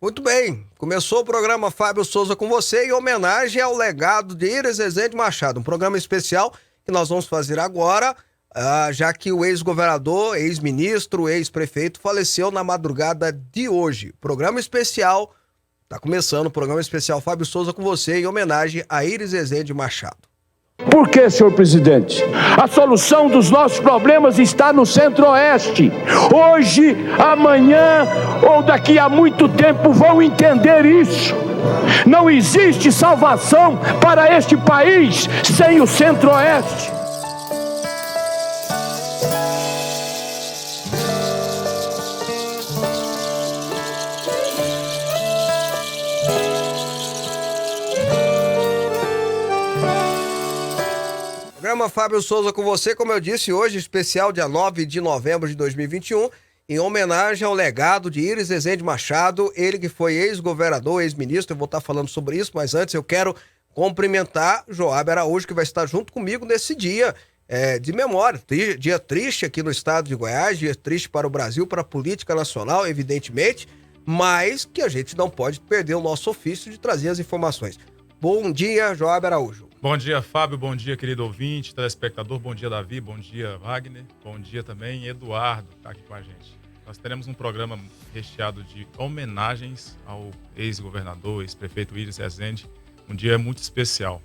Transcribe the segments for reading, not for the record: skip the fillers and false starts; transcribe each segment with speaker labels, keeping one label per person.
Speaker 1: Muito bem, começou o programa Fábio Souza com você em homenagem ao legado de Iris Rezende Machado, um programa especial que nós vamos fazer agora, já que o ex-governador, ex-ministro, ex-prefeito faleceu na madrugada de hoje. Programa especial, tá começando o programa especial Fábio Souza com você em homenagem a Iris Rezende Machado.
Speaker 2: Por que, senhor presidente? A solução dos nossos problemas está no Centro-Oeste. Hoje, amanhã ou daqui a muito tempo vão entender isso. Não existe salvação para este país sem o Centro-Oeste.
Speaker 1: Programa Fábio Souza com você, como eu disse, hoje, especial dia 9 de novembro de 2021, em homenagem ao legado de Iris Rezende Machado, ele que foi ex-governador, ex-ministro, eu vou estar falando sobre isso, mas antes eu quero cumprimentar Joab Araújo, que vai estar junto comigo nesse dia de memória, dia triste aqui no estado de Goiás, dia triste para o Brasil, para a política nacional, evidentemente, mas que a gente não pode perder o nosso ofício de trazer as informações. Bom dia, Joab Araújo.
Speaker 3: Bom dia, Fábio. Bom dia, querido ouvinte, telespectador. Bom dia, Davi. Bom dia, Wagner. Bom dia também, Eduardo, que está aqui com a gente. Nós teremos um programa recheado de homenagens ao ex-governador, ex-prefeito Iris Rezende. Um dia muito especial,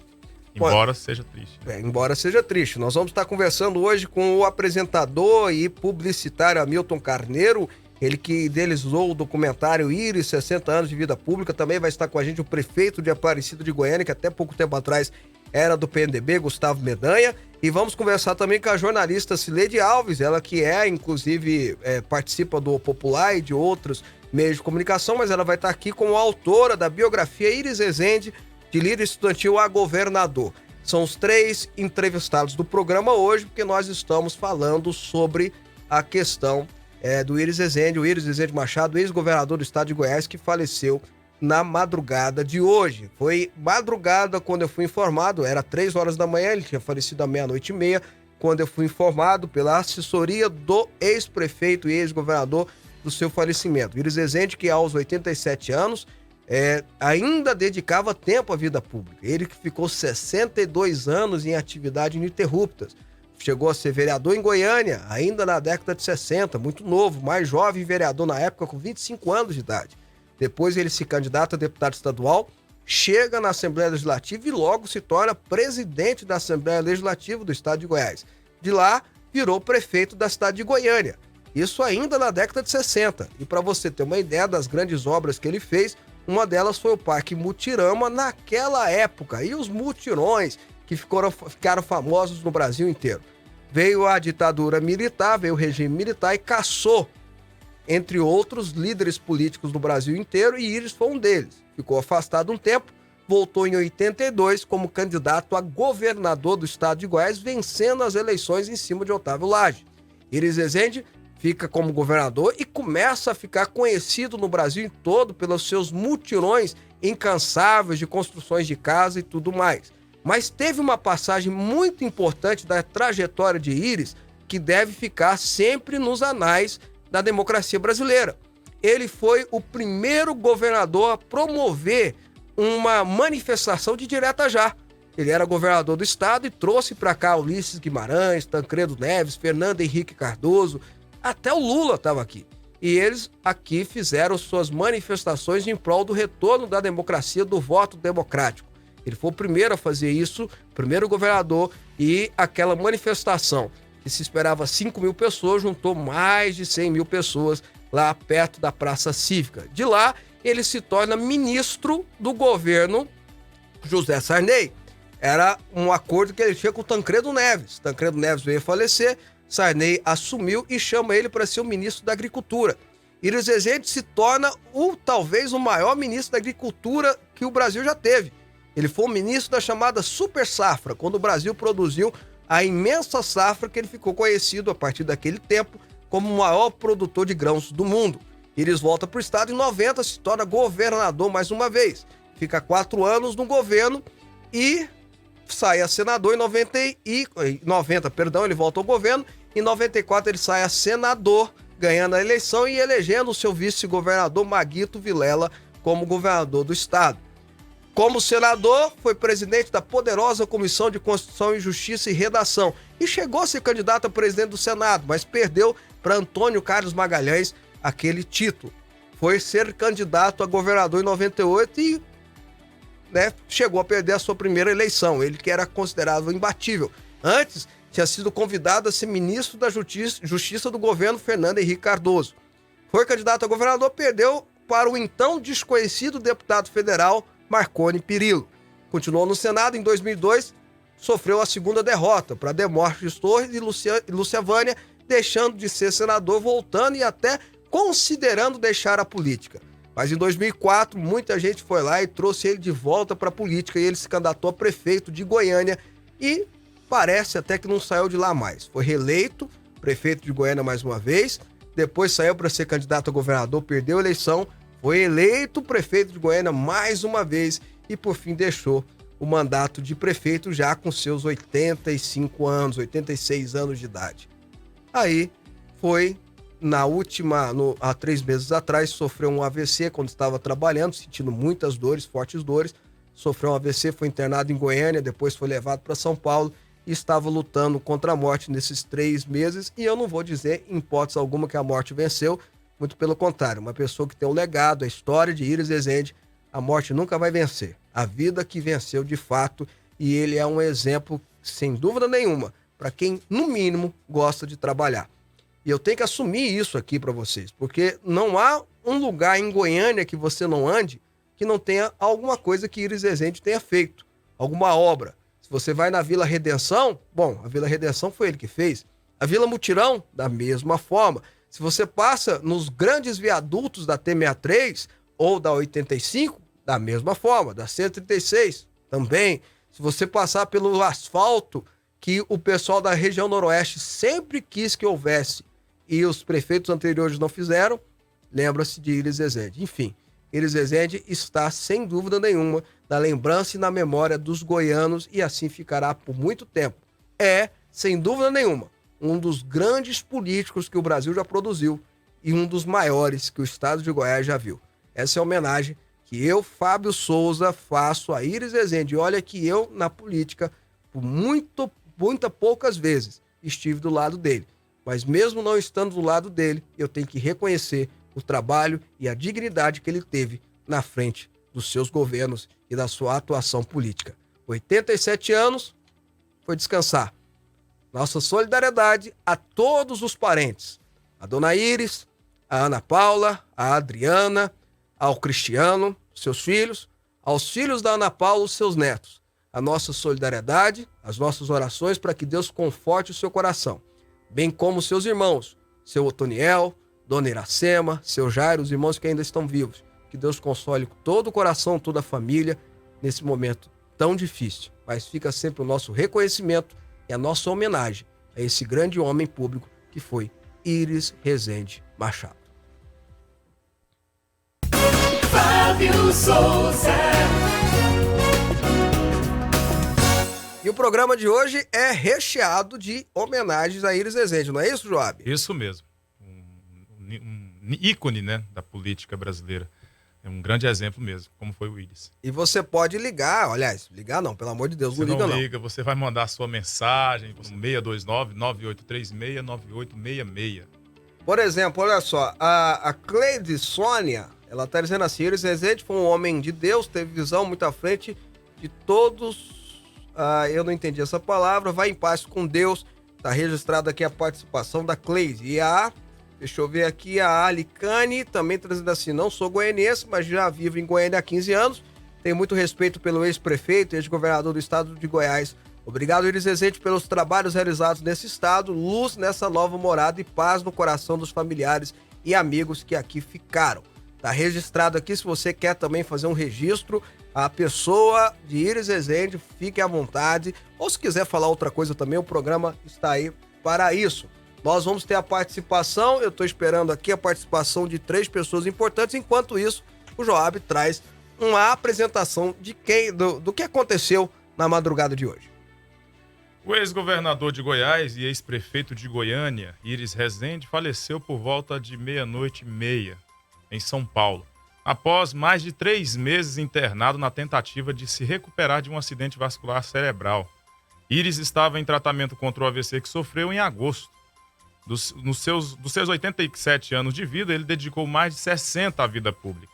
Speaker 3: embora seja triste.
Speaker 1: Embora seja triste. Nós vamos estar conversando hoje com o apresentador e publicitário Hamilton Carneiro, ele que idealizou o documentário Iris, 60 anos de vida pública. Também vai estar com a gente o prefeito de Aparecida de Goiânia, que até pouco tempo atrás era do PNDB, Gustavo Mendanha. E vamos conversar também com a jornalista Cileide Alves, ela que inclusive, participa do Popular e de outros meios de comunicação, mas ela vai estar aqui como autora da biografia Iris Rezende, de líder estudantil a governador. São os 3 entrevistados do programa hoje, porque nós estamos falando sobre a questão do Iris Rezende, o Iris Rezende Machado, ex-governador do estado de Goiás, que faleceu na madrugada de hoje. Foi madrugada quando eu fui informado, era 3 horas da manhã, ele tinha falecido à 00:30, quando eu fui informado pela assessoria do ex-prefeito e ex-governador do seu falecimento. Iris Rezende, que aos 87 anos ainda dedicava tempo à vida pública. Ele que ficou 62 anos em atividades ininterruptas. Chegou a ser vereador em Goiânia, ainda na década de 60, muito novo, mais jovem vereador na época, com 25 anos de idade. Depois ele se candidata a deputado estadual, chega na Assembleia Legislativa e logo se torna presidente da Assembleia Legislativa do estado de Goiás. De lá, virou prefeito da cidade de Goiânia. Isso ainda na década de 60. E para você ter uma ideia das grandes obras que ele fez, uma delas foi o Parque Mutirama naquela época. E os mutirões que ficaram famosos no Brasil inteiro. Veio a ditadura militar, veio o regime militar e caçou, entre outros, líderes políticos do Brasil inteiro, e Iris foi um deles. Ficou afastado um tempo, voltou em 82 como candidato a governador do estado de Goiás, vencendo as eleições em cima de Otávio Lage. Iris Rezende fica como governador e começa a ficar conhecido no Brasil todo pelos seus mutirões incansáveis de construções de casa e tudo mais. Mas teve uma passagem muito importante da trajetória de Iris que deve ficar sempre nos anais da democracia brasileira. Ele foi o primeiro governador a promover uma manifestação de direta já. Ele era governador do estado e trouxe para cá Ulisses Guimarães, Tancredo Neves, Fernando Henrique Cardoso, até o Lula estava aqui. E eles aqui fizeram suas manifestações em prol do retorno da democracia, do voto democrático. Ele foi o primeiro a fazer isso, o primeiro governador, e aquela manifestação que se esperava 5 mil pessoas, juntou mais de 100 mil pessoas lá perto da Praça Cívica. De lá, ele se torna ministro do governo José Sarney. Era um acordo que ele tinha com o Tancredo Neves. Tancredo Neves veio a falecer, Sarney assumiu e chama ele para ser o ministro da Agricultura. Iris Rezende se torna talvez o maior ministro da Agricultura que o Brasil já teve. Ele foi o ministro da chamada Super Safra, quando o Brasil produziu a imensa safra que ele ficou conhecido a partir daquele tempo como o maior produtor de grãos do mundo. Iris volta para o estado em 90, se torna governador mais uma vez. Fica 4 anos no governo e sai a senador em 90, ele volta ao governo. Em 94 ele sai a senador, ganhando a eleição e elegendo o seu vice-governador Maguito Vilela como governador do estado. Como senador, foi presidente da poderosa Comissão de Constituição e Justiça e Redação e chegou a ser candidato a presidente do Senado, mas perdeu para Antônio Carlos Magalhães aquele título. Foi ser candidato a governador em 98 e chegou a perder a sua primeira eleição, ele que era considerado imbatível. Antes, tinha sido convidado a ser ministro da Justiça do governo Fernando Henrique Cardoso. Foi candidato a governador, perdeu para o então desconhecido deputado federal Marconi Perillo. Continuou no Senado em 2002, sofreu a segunda derrota para Demóstenes Torres e Lúcia Vânia, deixando de ser senador, voltando e até considerando deixar a política. Mas em 2004, muita gente foi lá e trouxe ele de volta para a política e ele se candidatou a prefeito de Goiânia e parece até que não saiu de lá mais. Foi reeleito prefeito de Goiânia mais uma vez, depois saiu para ser candidato a governador, perdeu a eleição, foi eleito prefeito de Goiânia mais uma vez e por fim deixou o mandato de prefeito já com seus 85 anos, 86 anos de idade. Aí foi há 3 meses atrás, sofreu um AVC quando estava trabalhando, sentindo muitas dores, fortes dores. Sofreu um AVC, foi internado em Goiânia, depois foi levado para São Paulo e estava lutando contra a morte nesses 3 meses. E eu não vou dizer, em hipótese alguma, que a morte venceu, muito pelo contrário. Uma pessoa que tem um legado, a história de Iris Rezende, a morte nunca vai vencer. A vida que venceu de fato, e ele é um exemplo, sem dúvida nenhuma, para quem, no mínimo, gosta de trabalhar. E eu tenho que assumir isso aqui para vocês, porque não há um lugar em Goiânia que você não ande que não tenha alguma coisa que Iris Rezende tenha feito, alguma obra. Se você vai na Vila Redenção, bom, a Vila Redenção foi ele que fez. A Vila Mutirão, da mesma forma. Se você passa nos grandes viadutos da T63 ou da 85, da mesma forma, da 136 também. Se você passar pelo asfalto que o pessoal da região noroeste sempre quis que houvesse e os prefeitos anteriores não fizeram, lembra-se de Iris Rezende. Enfim, Iris Rezende está, sem dúvida nenhuma, na lembrança e na memória dos goianos e assim ficará por muito tempo. É, sem dúvida nenhuma, um dos grandes políticos que o Brasil já produziu e um dos maiores que o estado de Goiás já viu. Essa é a homenagem que eu, Fábio Souza, faço a Iris Rezende. E olha que eu, na política, por poucas vezes, estive do lado dele. Mas mesmo não estando do lado dele, eu tenho que reconhecer o trabalho e a dignidade que ele teve na frente dos seus governos e da sua atuação política. 87 anos, foi descansar. Nossa solidariedade a todos os parentes. A dona Iris, a Ana Paula, a Adriana, ao Cristiano, seus filhos, aos filhos da Ana Paula, os seus netos. A nossa solidariedade, as nossas orações para que Deus conforte o seu coração. Bem como seus irmãos, seu Otoniel, Dona Iracema, seu Jairo, os irmãos que ainda estão vivos. Que Deus console todo o coração, toda a família, nesse momento tão difícil. Mas fica sempre o nosso reconhecimento e a nossa homenagem a esse grande homem público que foi Iris Rezende Machado.
Speaker 4: Fábio Souza.
Speaker 1: E o programa de hoje é recheado de homenagens a Iris Rezende, não é isso, Joab?
Speaker 3: Isso mesmo. Um ícone, né, da política brasileira. É um grande exemplo mesmo, como foi o Iris.
Speaker 1: E você pode ligar, aliás, ligar não, pelo amor de Deus,
Speaker 3: você não liga. Você vai mandar a sua mensagem no 629-9836-9866.
Speaker 1: Por exemplo, olha só, a Cleide Sônia, ela tá dizendo assim: Iris Rezende foi um homem de Deus, teve visão muito à frente de todos. Eu não entendi essa palavra. Vai em paz com Deus. Tá registrada aqui a participação da Cleide. E deixa eu ver aqui, a Alicane também trazendo assim: não sou goianiense, mas já vivo em Goiânia há 15 anos. Tenho muito respeito pelo ex-prefeito e ex-governador do estado de Goiás. Obrigado, Iris Rezende, pelos trabalhos realizados nesse estado, luz nessa nova morada e paz no coração dos familiares e amigos que aqui ficaram. Tá registrado aqui, se você quer também fazer um registro, a pessoa de Iris Rezende, fique à vontade. Ou se quiser falar outra coisa também, o programa está aí para isso. Nós vamos ter a participação, eu estou esperando aqui a participação de 3 pessoas importantes. Enquanto isso, o Joab traz uma apresentação do que aconteceu na madrugada de hoje.
Speaker 3: O ex-governador de Goiás e ex-prefeito de Goiânia, Iris Rezende, faleceu por volta de 00:30 em São Paulo. após mais de 3 meses internado na tentativa de se recuperar de um acidente vascular cerebral. Íris estava em tratamento contra o AVC que sofreu em agosto. Dos seus 87 anos de vida, ele dedicou mais de 60 à vida pública.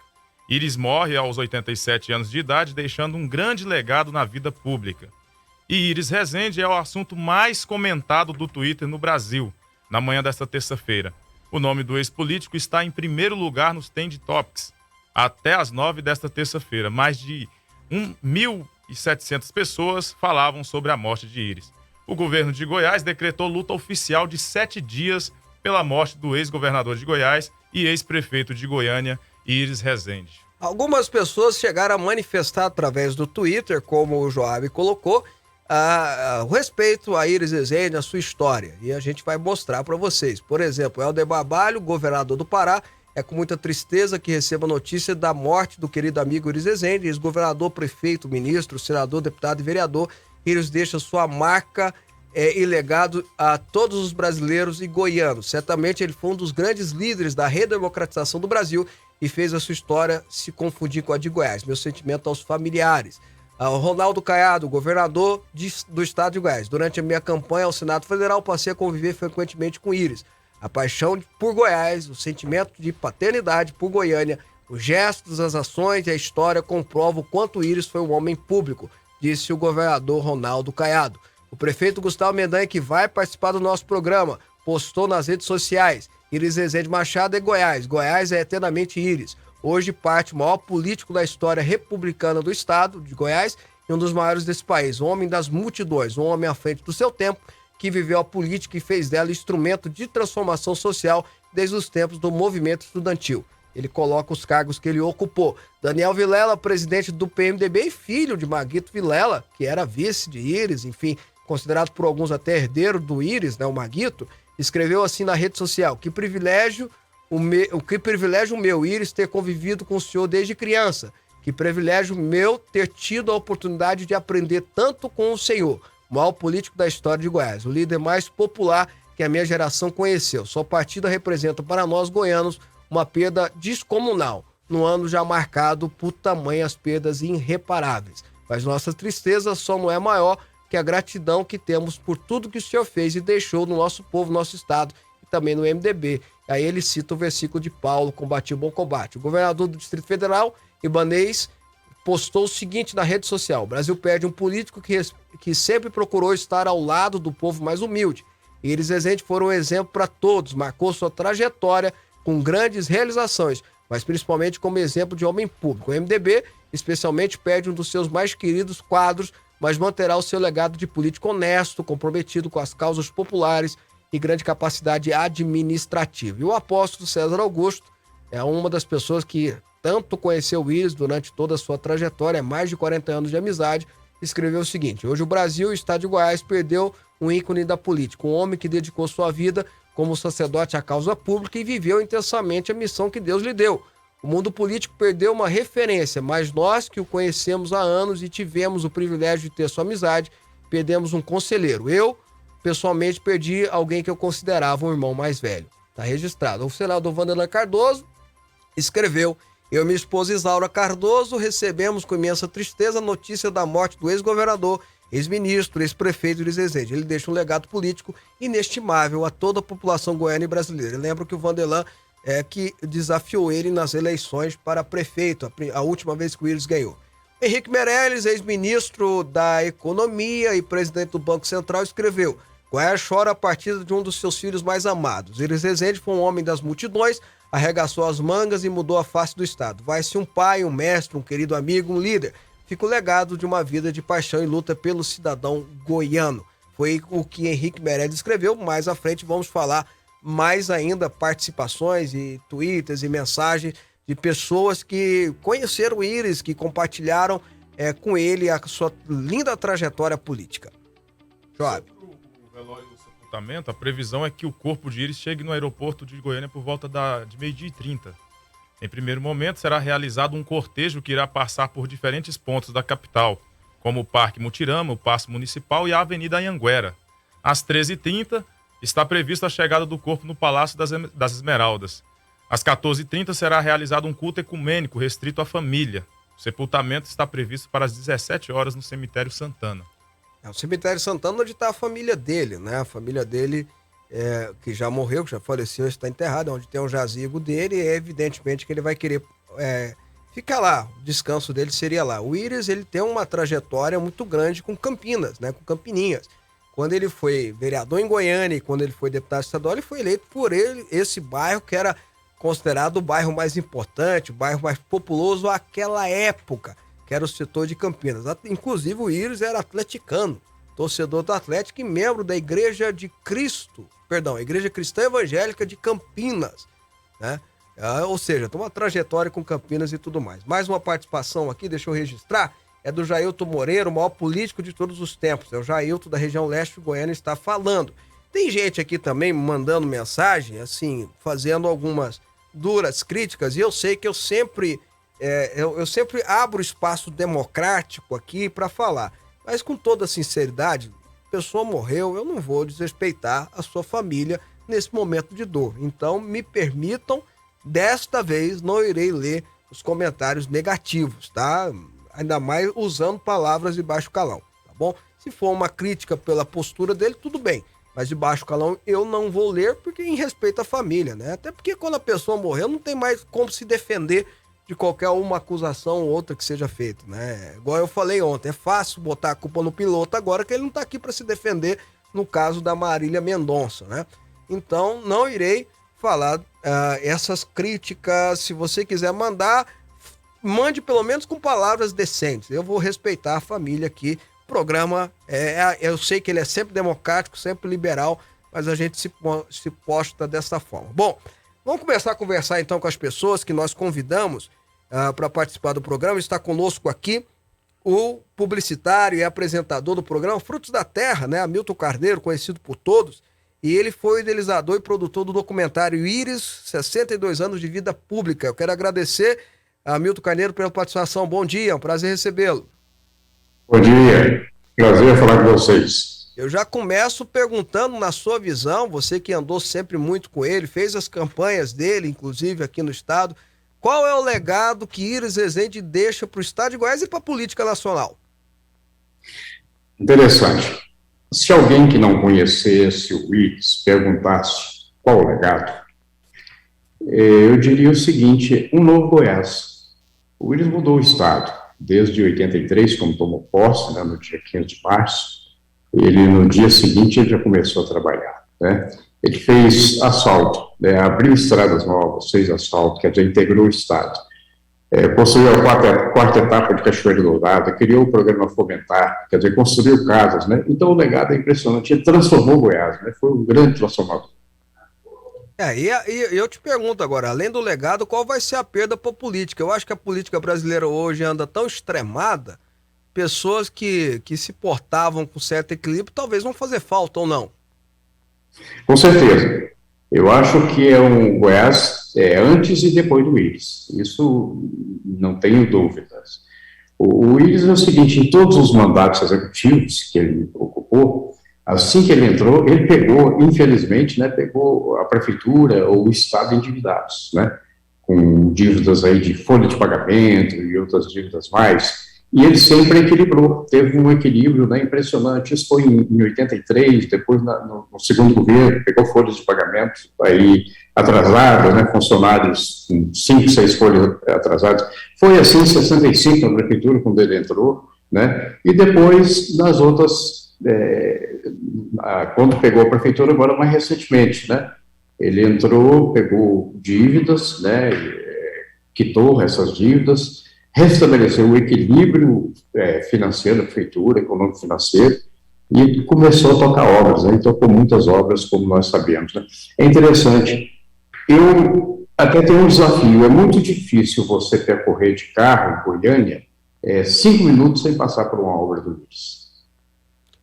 Speaker 3: Íris morre aos 87 anos de idade, deixando um grande legado na vida pública. E Íris Rezende é o assunto mais comentado do Twitter no Brasil, na manhã desta terça-feira. O nome do ex-político está em primeiro lugar nos Trend Topics. Até às 9 desta terça-feira, mais de 1.700 pessoas falavam sobre a morte de Íris. O governo de Goiás decretou luta oficial de 7 dias pela morte do ex-governador de Goiás e ex-prefeito de Goiânia, Íris Rezende.
Speaker 1: Algumas pessoas chegaram a manifestar através do Twitter, como o Joab colocou, o respeito a Íris Rezende, a sua história. E a gente vai mostrar para vocês. Por exemplo, Helder Barbalho, governador do Pará, é com muita tristeza que receba a notícia da morte do querido amigo Íris Rezende, ex-governador, prefeito, ministro, senador, deputado e vereador. Íris deixa sua marca e legado a todos os brasileiros e goianos. Certamente ele foi um dos grandes líderes da redemocratização do Brasil e fez a sua história se confundir com a de Goiás. Meu sentimento aos familiares. O Ronaldo Caiado, governador do estado de Goiás. Durante a minha campanha ao Senado Federal, passei a conviver frequentemente com Íris. A paixão por Goiás, o sentimento de paternidade por Goiânia, os gestos, as ações e a história comprovam o quanto Íris foi um homem público, disse o governador Ronaldo Caiado. O prefeito Gustavo Mendanha, que vai participar do nosso programa, postou nas redes sociais: Íris Rezende Machado é Goiás. Goiás é eternamente Íris. Hoje parte o maior político da história republicana do estado de Goiás e um dos maiores desse país. Um homem das multidões, um homem à frente do seu tempo, que viveu a política e fez dela instrumento de transformação social desde os tempos do movimento estudantil. Ele coloca os cargos que ele ocupou. Daniel Vilela, presidente do PMDB e filho de Maguito Vilela, que era vice de Íris, enfim, considerado por alguns até herdeiro do Íris, né, o Maguito, escreveu assim na rede social: que privilégio o meu, Íris, ter convivido com o senhor desde criança. Que privilégio meu ter tido a oportunidade de aprender tanto com o senhor, o maior político da história de Goiás, o líder mais popular que a minha geração conheceu. Sua partida representa para nós goianos uma perda descomunal, num ano já marcado por tamanhas perdas irreparáveis. Mas nossa tristeza só não é maior que a gratidão que temos por tudo que o senhor fez e deixou no nosso povo, nosso estado e também no MDB. Aí ele cita o versículo de Paulo: combati o bom combate. O governador do Distrito Federal, Ibanez, postou o seguinte na rede social: o Brasil perde um político que sempre procurou estar ao lado do povo mais humilde. Íris Rezende foi um exemplo para todos, marcou sua trajetória com grandes realizações, mas principalmente como exemplo de homem público. O MDB, especialmente, perde um dos seus mais queridos quadros, mas manterá o seu legado de político honesto, comprometido com as causas populares e grande capacidade administrativa. E o apóstolo César Augusto é uma das pessoas que tanto conheceu o Íris durante toda a sua trajetória, mais de 40 anos de amizade, escreveu o seguinte: hoje o Brasil e o estado de Goiás perdeu um ícone da política, um homem que dedicou sua vida como sacerdote à causa pública e viveu intensamente a missão que Deus lhe deu. O mundo político perdeu uma referência, mas nós que o conhecemos há anos e tivemos o privilégio de ter sua amizade, perdemos um conselheiro. Eu, pessoalmente, perdi alguém que eu considerava um irmão mais velho. Está registrado. O senador Vanderlan Cardoso escreveu: eu e minha esposa Isaura Cardoso recebemos com imensa tristeza a notícia da morte do ex-governador, ex-ministro, ex-prefeito Íris Rezende. Ele deixa um legado político inestimável a toda a população goiana e brasileira. Eu lembro que o Vanderlan que desafiou ele nas eleições para prefeito, a última vez que o Íris ganhou. Henrique Meirelles, ex-ministro da Economia e presidente do Banco Central, escreveu: Goiás chora a partida de um dos seus filhos mais amados. Íris Rezende foi um homem das multidões, arregaçou as mangas e mudou a face do estado. Vai-se um pai, um mestre, um querido amigo, um líder. Fica o legado de uma vida de paixão e luta pelo cidadão goiano. Foi o que Henrique Meirelles escreveu. Mais à frente vamos falar mais ainda participações e twitters e mensagens de pessoas que conheceram o Íris, que compartilharam com ele a sua linda trajetória política. Joab.
Speaker 3: O velório do sepultamento, a previsão é que o corpo de Íris chegue no aeroporto de Goiânia por volta de 12h30. Em primeiro momento, será realizado um cortejo que irá passar por diferentes pontos da capital, como o Parque Mutirama, o Paço Municipal e a Avenida Anhanguera. Às 13h30, está prevista a chegada do corpo no Palácio das Esmeraldas. Às 14h30 será realizado um culto ecumênico restrito à família. O sepultamento está previsto para as 17 horas no cemitério Santana.
Speaker 1: É o cemitério Santana onde está a família dele, né? A família dele que já morreu, que já faleceu, está enterrada, onde tem o jazigo dele, e evidentemente que ele vai querer ficar lá. O descanso dele seria lá. O Íris, ele tem uma trajetória muito grande com Campinas, né? Com Campininhas. Quando ele foi vereador em Goiânia e quando ele foi deputado estadual, ele foi eleito por esse bairro que era considerado o bairro mais importante, o bairro mais populoso àquela época, que era o setor de Campinas. Inclusive o Íris era atleticano, torcedor do Atlético e membro da Igreja Igreja Cristã Evangélica de Campinas, né? Ou seja, tem uma trajetória com Campinas e tudo mais. Mais uma participação aqui, deixa eu registrar, é do Jailton Moreira, o maior político de todos os tempos. É o Jailton da região leste de Goiânia está falando. Tem gente aqui também mandando mensagem, assim, fazendo algumas duras críticas, e eu sei que eu sempre abro espaço democrático aqui para falar, mas com toda sinceridade, a pessoa morreu, eu não vou desrespeitar a sua família nesse momento de dor. Então, me permitam, desta vez não irei ler os comentários negativos, tá? Ainda mais usando palavras de baixo calão, tá bom? Se for uma crítica pela postura dele, tudo bem. Mas de baixo calão eu não vou ler porque em respeito à família, né? Até porque quando a pessoa morreu não tem mais como se defender de qualquer uma acusação ou outra que seja feita, né? Igual eu falei ontem, é fácil botar a culpa no piloto agora que ele não tá aqui para se defender no caso da Marília Mendonça, né? Então não irei falar essas críticas. Se você quiser mandar, mande pelo menos com palavras decentes. Eu vou respeitar a família aqui. O programa, eu sei que ele é sempre democrático, sempre liberal, mas a gente se posta dessa forma. Bom, vamos começar a conversar então com as pessoas que nós convidamos para participar do programa. Está conosco aqui o publicitário e apresentador do programa Frutos da Terra, né? Hamilton Carneiro, conhecido por todos, e ele foi o idealizador e produtor do documentário Íris, 62 anos de vida pública. Eu quero agradecer a Hamilton Carneiro pela participação. Bom dia, é um prazer recebê-lo.
Speaker 5: Bom dia, prazer falar com vocês.
Speaker 1: Eu já começo perguntando, na sua visão, você que andou sempre muito com ele, fez as campanhas dele, inclusive aqui no estado, qual é o legado que Íris Rezende deixa para o estado de Goiás e para a política nacional?
Speaker 5: Interessante. Se alguém que não conhecesse o Íris perguntasse qual o legado, eu diria o seguinte: um novo Goiás. O Íris mudou o estado. Desde 83, quando tomou posse, né, no dia 15 de março, no dia seguinte, ele já começou a trabalhar, né? Ele fez asfalto, né, abriu estradas novas, fez asfalto, quer dizer, integrou o estado. Construiu a quarta etapa de Cachoeira Dourada, criou o programa Fomentar, quer dizer, construiu casas, né? Então, o legado é impressionante, ele transformou Goiás, né? Foi um grande transformador.
Speaker 1: E eu te pergunto agora, além do legado, qual vai ser a perda para a política? Eu acho que a política brasileira hoje anda tão extremada, pessoas que se portavam com certo equilíbrio talvez vão fazer falta ou não.
Speaker 5: Com certeza. Eu acho que é um Goiás antes e depois do Íris. Isso não tenho dúvidas. O Íris é o seguinte: em todos os mandatos executivos que ele ocupou, assim que ele entrou, ele pegou, infelizmente, né, pegou a prefeitura ou o estado endividados, né, com dívidas aí de folha de pagamento e outras dívidas mais, e ele sempre equilibrou, teve um equilíbrio, né, impressionante. Isso foi em 83, depois no segundo governo, pegou folhas de pagamento aí atrasadas, né, funcionários com 5, 6 folhas atrasadas. Foi assim em 65 na prefeitura, quando ele entrou, né, e depois nas outras, quando pegou a prefeitura, agora mais recentemente, né, ele entrou, pegou dívidas, né, quitou essas dívidas, restabeleceu o equilíbrio financeiro da prefeitura, econômico-financeiro, e começou a tocar obras, né, e tocou muitas obras, como nós sabemos, né. É interessante, eu até tenho um desafio, é muito difícil você percorrer de carro em Goiânia 5 minutos sem passar por uma obra do Íris.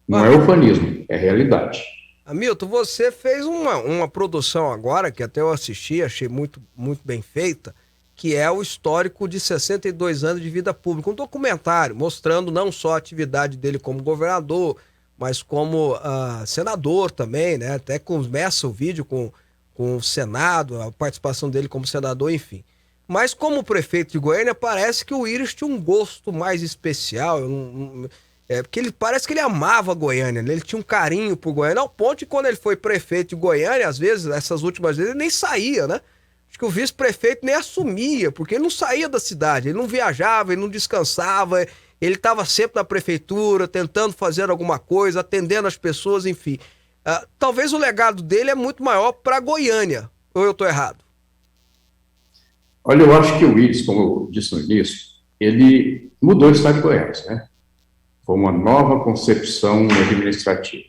Speaker 5: Não é ufanismo, é realidade.
Speaker 1: Hamilton, você fez uma produção agora, que até eu assisti, achei muito, muito bem feita, que é o histórico de 62 anos de vida pública. Um documentário mostrando não só a atividade dele como governador, mas como senador também, né? Até começa o vídeo com com o Senado, a participação dele como senador, enfim. Mas como prefeito de Goiânia, parece que o Íris tinha um gosto mais especial, porque parece que ele amava Goiânia, né? Ele tinha um carinho por Goiânia, ao ponto de quando ele foi prefeito de Goiânia, às vezes, essas últimas vezes, ele nem saía, né? Acho que o vice-prefeito nem assumia, porque ele não saía da cidade, ele não viajava, ele não descansava, ele estava sempre na prefeitura, tentando fazer alguma coisa, atendendo as pessoas, enfim. Talvez o legado dele é muito maior para Goiânia, ou eu estou errado?
Speaker 5: Olha, eu acho que o Íris, como eu disse no início, ele mudou o estado de Goiás, né? Foi uma nova concepção administrativa.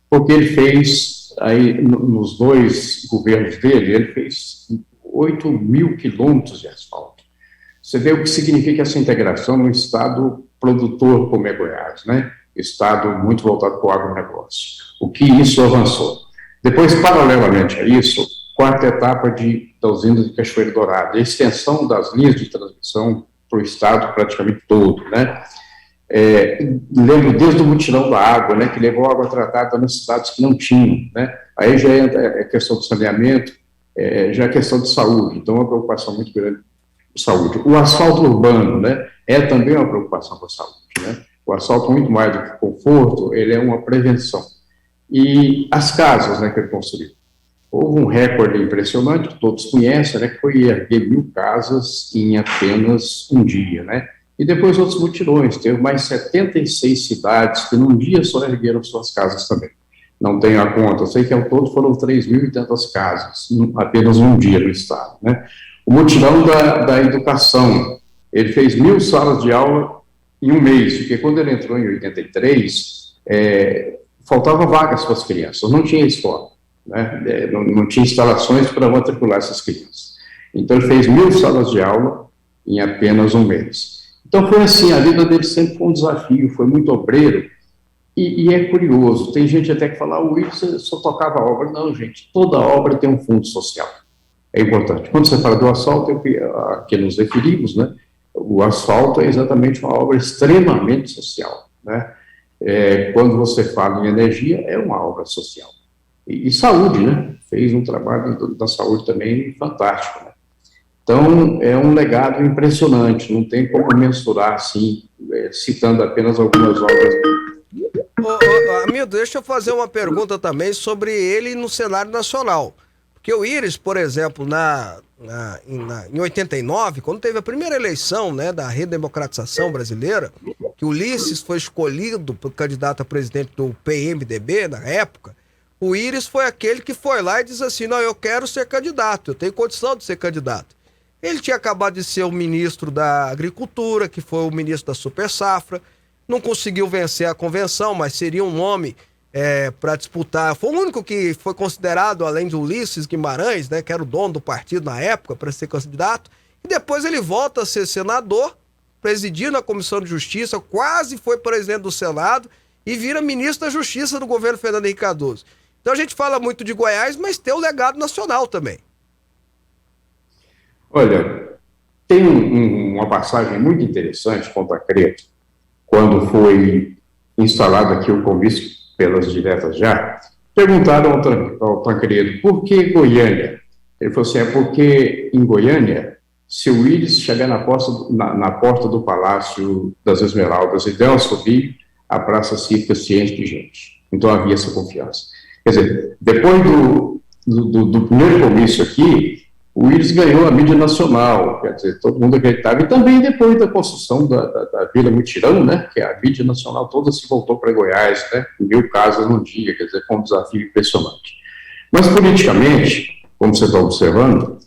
Speaker 5: Porque ele fez, aí, nos 2 governos dele, ele fez 8.000 quilômetros de asfalto. Você vê o que significa essa integração no estado produtor como é Goiás, né? Estado muito voltado para o agronegócio. O que isso avançou. Depois, paralelamente a isso, 4ª etapa da usina de Cachoeiro Dourado, a extensão das linhas de transmissão para o estado praticamente todo, né? Lembro desde o mutirão da água, né, que levou água tratada nas cidades que não tinham, né? Aí já é a questão do saneamento, já é a questão de saúde, então é uma preocupação muito grande com saúde. O asfalto urbano, né, é também uma preocupação com a saúde, né? O asfalto, muito mais do que conforto, ele é uma prevenção. E as casas, né, que ele construiu. Houve um recorde impressionante, que todos conhecem, né, que foi erguer 1.000 casas em apenas um dia, né? E depois outros mutirões, teve mais 76 cidades que num dia só ergueram suas casas também. Não tenho a conta, eu sei que ao todo foram 3.000 e tantas casas, apenas um dia no estado, né? O mutirão da educação, ele fez 1.000 salas de aula em um mês, porque quando ele entrou em 83, faltavam vagas para as crianças, não tinha escola, né? Não tinha instalações para matricular essas crianças. Então ele fez 1.000 salas de aula em apenas um mês. Então foi assim, a vida dele sempre foi um desafio, foi muito obreiro, e é curioso, tem gente até que fala, o Wilson só tocava obra. Não, gente, toda obra tem um fundo social, é importante. Quando você fala do asfalto, a que nos referimos, né, o asfalto é exatamente uma obra extremamente social, né? Quando você fala em energia, é uma obra social. E saúde, né, fez um trabalho da saúde também fantástico, né? Então, é um legado impressionante, não tem como mensurar, assim, citando apenas algumas obras.
Speaker 1: Hamilton, deixa eu fazer uma pergunta também sobre ele no cenário nacional. Porque o Íris, por exemplo, em 89, quando teve a primeira eleição, né, da redemocratização brasileira, que o Ulisses foi escolhido por candidato a presidente do PMDB na época, o Íris foi aquele que foi lá e disse assim, não, eu quero ser candidato, eu tenho condição de ser candidato. Ele tinha acabado de ser o ministro da Agricultura, que foi o ministro da Super Safra, não conseguiu vencer a convenção, mas seria um nome para disputar. Foi o único que foi considerado, além de Ulisses Guimarães, né, que era o dono do partido na época, para ser candidato. E depois ele volta a ser senador, presidindo a Comissão de Justiça, quase foi presidente do Senado e vira ministro da Justiça do governo Fernando Henrique Cardoso. Então a gente fala muito de Goiás, mas tem o legado nacional também.
Speaker 5: Olha, tem uma passagem muito interessante com o Tancredo, quando foi instalado aqui o comício pelas diretas já, perguntaram ao Tancredo, por que Goiânia? Ele falou assim, é porque em Goiânia, se o Íris chegar na porta do Palácio das Esmeraldas e der um assobio, a praça fica se enche de gente. Então havia essa confiança. Quer dizer, depois do primeiro comício aqui, o Íris ganhou a mídia nacional, quer dizer, todo mundo acreditava, e também depois da construção da Vila Mutirão, né, que a mídia nacional toda se voltou para Goiás, né, 1.000 casas num dia, quer dizer, foi um desafio impressionante. Mas politicamente, como você está observando,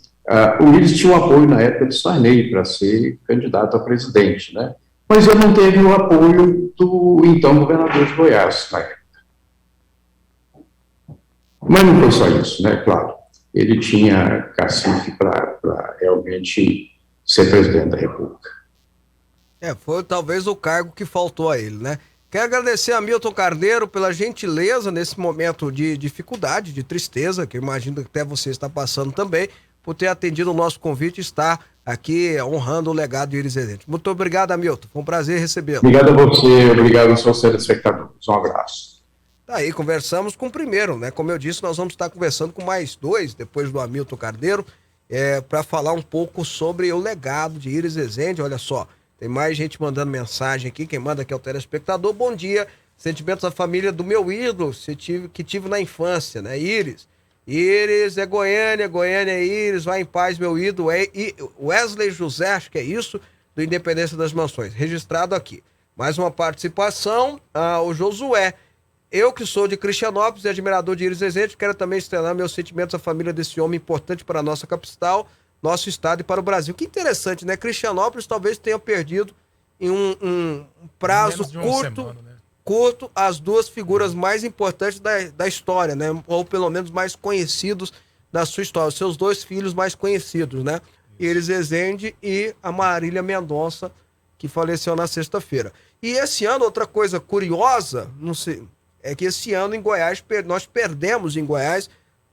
Speaker 5: o Íris tinha um apoio na época do Sarney para ser candidato a presidente, né, mas ele não teve o apoio do então governador de Goiás na época. Mas não foi só isso, né, claro. Ele tinha cacife para realmente ser presidente da República.
Speaker 1: Foi talvez o cargo que faltou a ele, né? Quero agradecer a Hamilton Carneiro pela gentileza nesse momento de dificuldade, de tristeza, que eu imagino que até você está passando também, por ter atendido o nosso convite e estar aqui honrando o legado de Íris Rezende. Muito obrigado, Hamilton. Foi um prazer recebê-lo.
Speaker 5: Obrigado a você, obrigado aos seus telespectadores. Um abraço.
Speaker 1: Tá aí, conversamos com o primeiro, né? Como eu disse, nós vamos estar conversando com mais dois, depois do Hamilton Carneiro, para falar um pouco sobre o legado de Iris Rezende. Olha só, tem mais gente mandando mensagem aqui, quem manda aqui é o telespectador. Bom dia, sentimentos da família do meu ídolo, que tive na infância, né? Iris é Goiânia, Goiânia é Iris, vai em paz, meu ídolo. Wesley José, acho que é isso, do Independência das Mansões, registrado aqui. Mais uma participação, o Josué. Eu que sou de Cristianópolis e admirador de Iris Rezende, quero também estrelar meus sentimentos à família desse homem importante para a nossa capital, nosso estado e para o Brasil. Que interessante, né? Cristianópolis talvez tenha perdido em um prazo curto as duas figuras mais importantes da história, né? Ou pelo menos mais conhecidos da sua história. Os seus dois filhos mais conhecidos, né? Iris Rezende e a Marília Mendonça, que faleceu na sexta-feira. E esse ano, outra coisa curiosa, não sei, é que esse ano em Goiás, nós perdemos em Goiás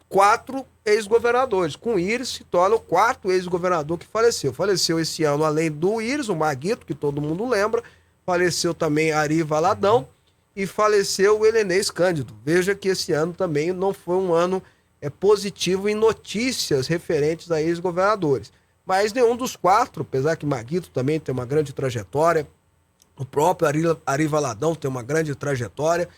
Speaker 1: 4 ex-governadores. Com o Iris se torna o 4º ex-governador que faleceu. Faleceu esse ano, além do Iris, o Maguito, que todo mundo lembra, faleceu também Ari Valadão e faleceu o Helenês Cândido. Veja que esse ano também não foi um ano positivo em notícias referentes a ex-governadores. Mas nenhum dos 4, apesar que Maguito também tem uma grande trajetória, o próprio Ari Valadão tem uma grande trajetória,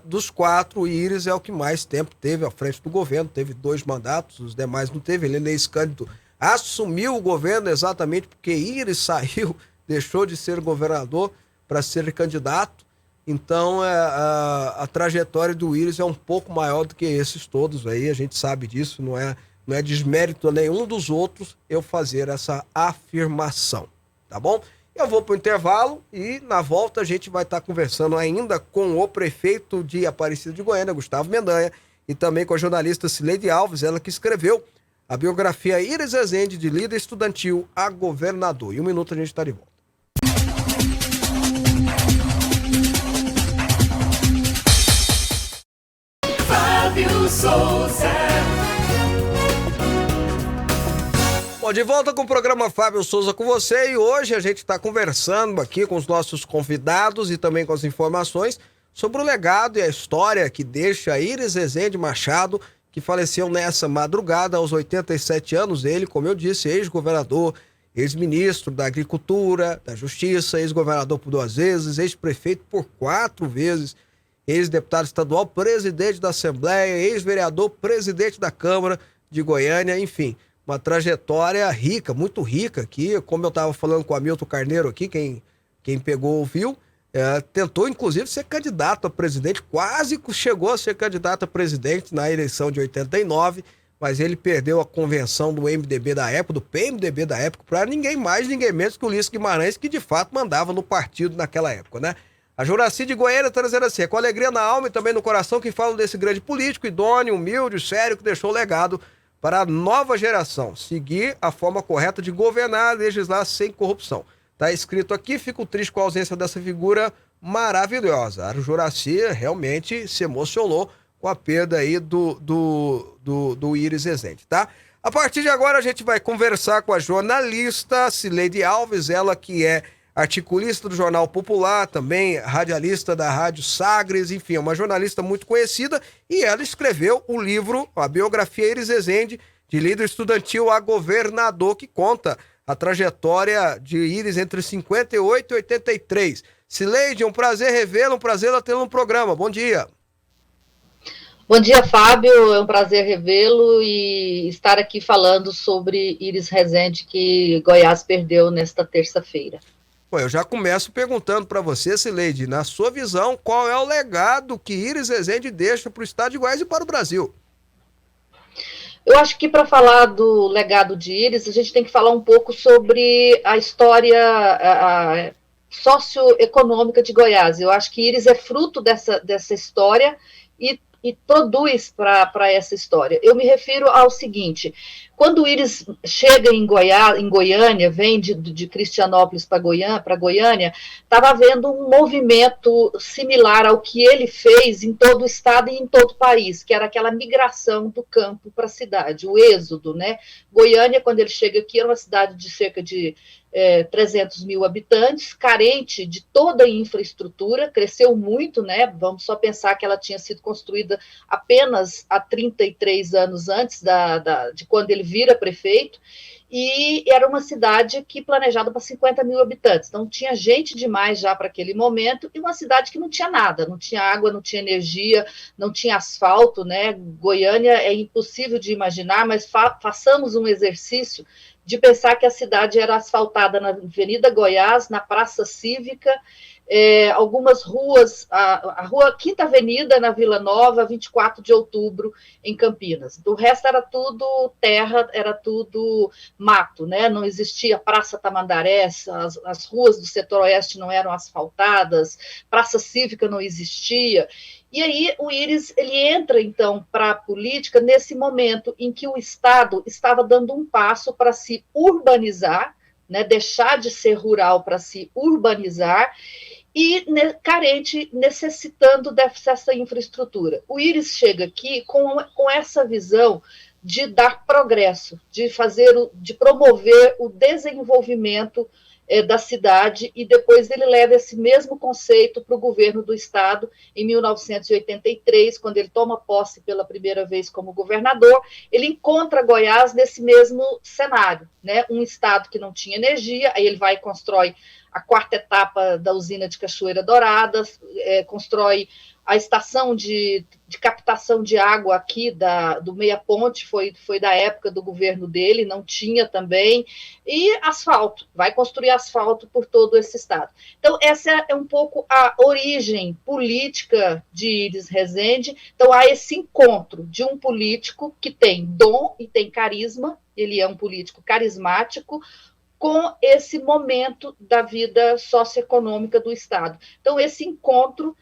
Speaker 1: dos 4, o Iris é o que mais tempo teve à frente do governo, teve 2 mandatos, os demais não teve. Helenês Cândido assumiu o governo exatamente porque Iris saiu, deixou de ser governador para ser candidato. Então a trajetória do Iris é um pouco maior do que esses todos aí, a gente sabe disso, não é desmérito a nenhum dos outros eu fazer essa afirmação, tá bom? Eu vou para o intervalo e na volta a gente vai estar conversando ainda com o prefeito de Aparecida de Goiânia, Gustavo Mendanha, e também com a jornalista Cileide Alves, ela que escreveu a biografia Iris Rezende, de líder estudantil a governador. Em um minuto a gente está de volta.
Speaker 4: Fábio Souza.
Speaker 1: Bom, de volta com o programa Fábio Souza com você, e hoje a gente está conversando aqui com os nossos convidados e também com as informações sobre o legado e a história que deixa Iris Rezende Machado, que faleceu nessa madrugada aos 87 anos. Ele, como eu disse, ex-governador, ex-ministro da Agricultura, da Justiça, ex-governador por 2 vezes, ex-prefeito por 4 vezes, ex-deputado estadual, presidente da Assembleia, ex-vereador, presidente da Câmara de Goiânia, enfim, uma trajetória rica, muito rica aqui, como eu estava falando com o Hamilton Carneiro aqui, quem pegou ouviu, tentou inclusive ser candidato a presidente, quase chegou a ser candidato a presidente na eleição de 89, mas ele perdeu a convenção do MDB da época, do PMDB da época, para ninguém mais, ninguém menos que o Ulisses Guimarães, que de fato mandava no partido naquela época, né? A Juraci de Goiânia está dizendo assim: é com alegria na alma e também no coração que falam desse grande político, idôneo, humilde, sério, que deixou legado para a nova geração seguir a forma correta de governar e legislar sem corrupção. Está escrito aqui, fico triste com a ausência dessa figura maravilhosa. A Juraci realmente se emocionou com a perda aí do Iris Rezende, tá? A partir de agora a gente vai conversar com a jornalista Cileide Alves, ela que é articulista do Jornal Popular, também radialista da Rádio Sagres, enfim, é uma jornalista muito conhecida, e ela escreveu o livro, a biografia Iris Rezende, de líder estudantil a governador, que conta a trajetória de Iris entre 58 e 83. Cileide, é um prazer revê-la, um prazer tê-la no programa. Bom dia.
Speaker 6: Bom dia, Fábio. É um prazer revê-lo e estar aqui falando sobre Iris Rezende, que Goiás perdeu nesta terça-feira.
Speaker 1: Bom, eu já começo perguntando para você, Cileide, na sua visão, qual é o legado que Iris Rezende deixa para o estado de Goiás e para o Brasil?
Speaker 6: Eu acho que para falar do legado de Iris, a gente tem que falar um pouco sobre a história socioeconômica de Goiás. Eu acho que Iris é fruto dessa história e produz para essa história. Eu me refiro ao seguinte: Quando o Íris chega em Goiânia, vem de Cristianópolis para Goiânia, estava havendo um movimento similar ao que ele fez em todo o estado e em todo o país, que era aquela migração do campo para a cidade, o êxodo, né? Goiânia, quando ele chega aqui, era uma cidade de cerca de 300 mil habitantes, carente de toda a infraestrutura, cresceu muito, né? Vamos só pensar que ela tinha sido construída apenas há 33 anos antes de quando ele vira prefeito, e era uma cidade que planejada para 50 mil habitantes, então tinha gente demais já para aquele momento, e uma cidade que não tinha nada, não tinha água, não tinha energia, não tinha asfalto, né? Goiânia é impossível de imaginar, mas façamos um exercício de pensar que a cidade era asfaltada na Avenida Goiás, na Praça Cívica, algumas ruas, a Rua Quinta Avenida na Vila Nova, 24 de outubro em Campinas. Do resto era tudo terra, era tudo mato, né? Não existia Praça Tamandaré, as ruas do setor oeste não eram asfaltadas, Praça Cívica não existia. E aí o Íris ele entra, então, para a política nesse momento em que o Estado estava dando um passo para se urbanizar, né, deixar de ser rural para se urbanizar, e carente, necessitando dessa infraestrutura. O Íris chega aqui com essa visão de dar progresso, de promover o desenvolvimento da cidade, e depois ele leva esse mesmo conceito para o governo do estado em 1983, quando ele toma posse pela primeira vez como governador. Ele encontra Goiás nesse mesmo cenário, né? Um estado que não tinha energia, aí ele vai e constrói a quarta etapa da usina de Cachoeira Dourada, constrói a estação de captação de água aqui do Meia Ponte, foi da época do governo dele, não tinha também, e asfalto, vai construir asfalto por todo esse estado. Então, essa é um pouco a origem política de Íris Rezende. Então, há esse encontro de um político que tem dom e tem carisma, ele é um político carismático, com esse momento da vida socioeconômica do estado. Então, esse encontro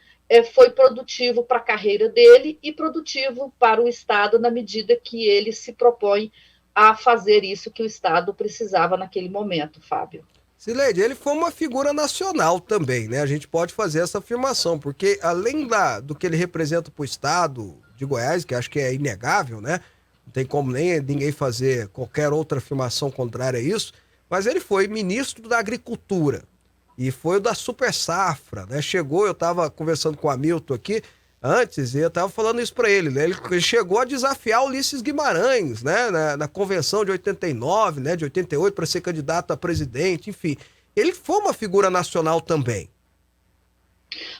Speaker 6: foi produtivo para a carreira dele e produtivo para o Estado na medida que ele se propõe a fazer isso que o Estado precisava naquele momento, Fábio.
Speaker 1: Sileide, ele foi uma figura nacional também, né? A gente pode fazer essa afirmação, porque além do que ele representa para o Estado de Goiás, que acho que é inegável, né? Não tem como nem ninguém fazer qualquer outra afirmação contrária a isso, mas ele foi ministro da Agricultura. E foi o da Super Safra, né? Chegou, eu estava conversando com o Hamilton aqui antes, e eu estava falando isso para ele, né? Ele chegou a desafiar Ulisses Guimarães, né? Na convenção de 89, né? De 88, para ser candidato a presidente, enfim. Ele foi uma figura nacional também.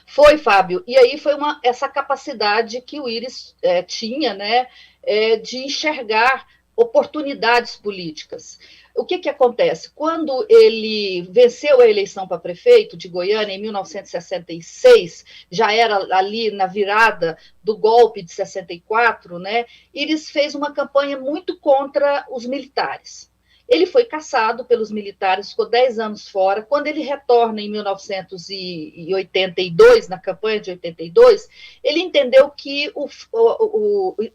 Speaker 6: Foi, Fábio. E aí foi essa capacidade que o Íris tinha, né? De enxergar oportunidades políticas. O que acontece? Quando ele venceu a eleição para prefeito de Goiânia, em 1966, já era ali na virada do golpe de 64, né? Íris fez uma campanha muito contra os militares. Ele foi caçado pelos militares, ficou 10 anos fora. Quando ele retorna em 1982, na campanha de 82, ele entendeu que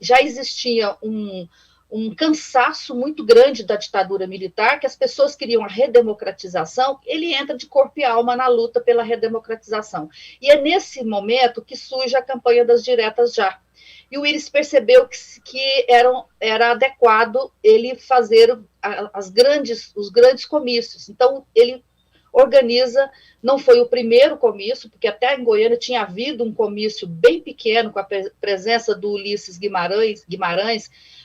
Speaker 6: já existia um cansaço muito grande da ditadura militar, que as pessoas queriam a redemocratização. Ele entra de corpo e alma na luta pela redemocratização. E é nesse momento que surge a campanha das diretas já. E o Íris percebeu que era adequado ele fazer os grandes comícios. Então, ele organiza, não foi o primeiro comício, porque até em Goiânia tinha havido um comício bem pequeno, com a presença do Ulisses Guimarães,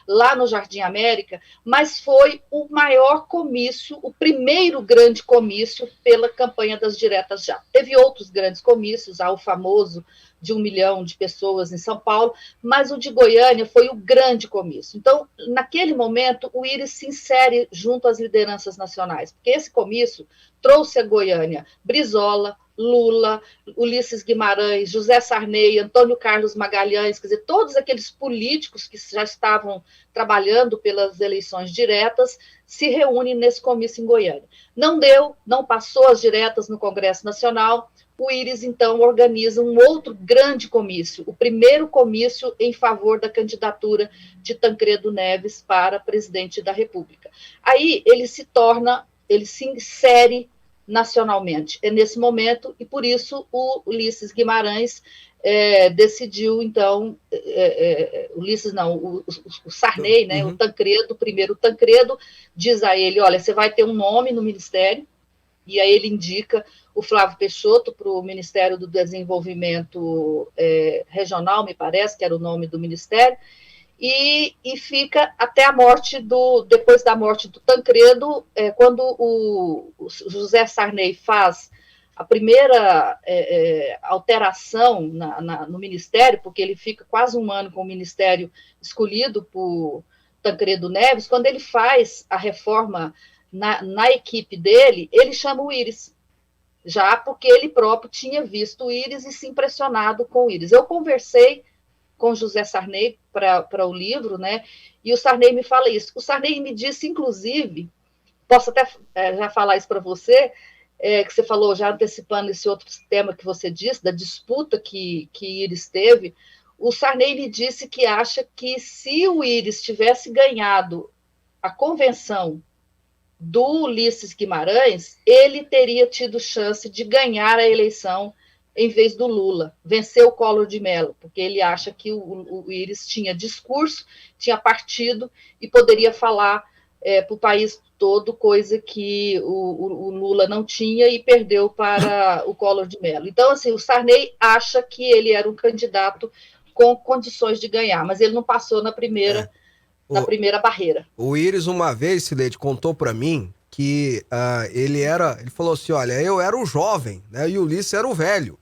Speaker 6: lá no Jardim América, mas foi o maior comício, o primeiro grande comício pela campanha das diretas já. Teve outros grandes comícios, há o famoso de 1 milhão de pessoas em São Paulo, mas o de Goiânia foi o grande comício. Então, naquele momento, o Íris se insere junto às lideranças nacionais, porque esse comício trouxe a Goiânia Brizola, Lula, Ulisses Guimarães, José Sarney, Antônio Carlos Magalhães, quer dizer, todos aqueles políticos que já estavam trabalhando pelas eleições diretas se reúnem nesse comício em Goiânia. Não deu, não passou as diretas no Congresso Nacional. o Íris, então, organiza um outro grande comício, o primeiro comício em favor da candidatura de Tancredo Neves para presidente da República. Aí ele se insere nacionalmente. É nesse momento, e por isso o Ulisses Guimarães decidiu, então, Ulisses não, o Sarney, né, o Tancredo, o primeiro Tancredo, diz a ele, olha, você vai ter um nome no ministério, e aí ele indica o Flávio Peixoto para o Ministério do Desenvolvimento Regional, me parece, que era o nome do ministério, e fica até a morte depois da morte do Tancredo, quando o José Sarney faz a primeira alteração no Ministério, porque ele fica quase um ano com o Ministério escolhido por Tancredo Neves, quando ele faz a reforma na equipe dele, ele chama o Íris, já porque ele próprio tinha visto o Íris e se impressionado com o Íris. Eu conversei com José Sarney para o livro, né, e o Sarney me fala isso. O Sarney me disse, inclusive, posso até já falar isso para você, que você falou, já antecipando esse outro tema que você disse, da disputa que Íris teve, o Sarney me disse que acha que se o Íris tivesse ganhado a convenção do Ulisses Guimarães, ele teria tido chance de ganhar a eleição em vez do Lula, vencer o Collor de Mello, porque ele acha que o Íris tinha discurso, tinha partido e poderia falar para o país todo, coisa que o Lula não tinha e perdeu para o Collor de Mello. Então, assim, o Sarney acha que ele era um candidato com condições de ganhar, mas ele não passou na primeira barreira.
Speaker 1: O Íris, uma vez, Cileide, contou para mim que ele falou assim, olha, eu era o jovem, né, e o Ulisses era o velho.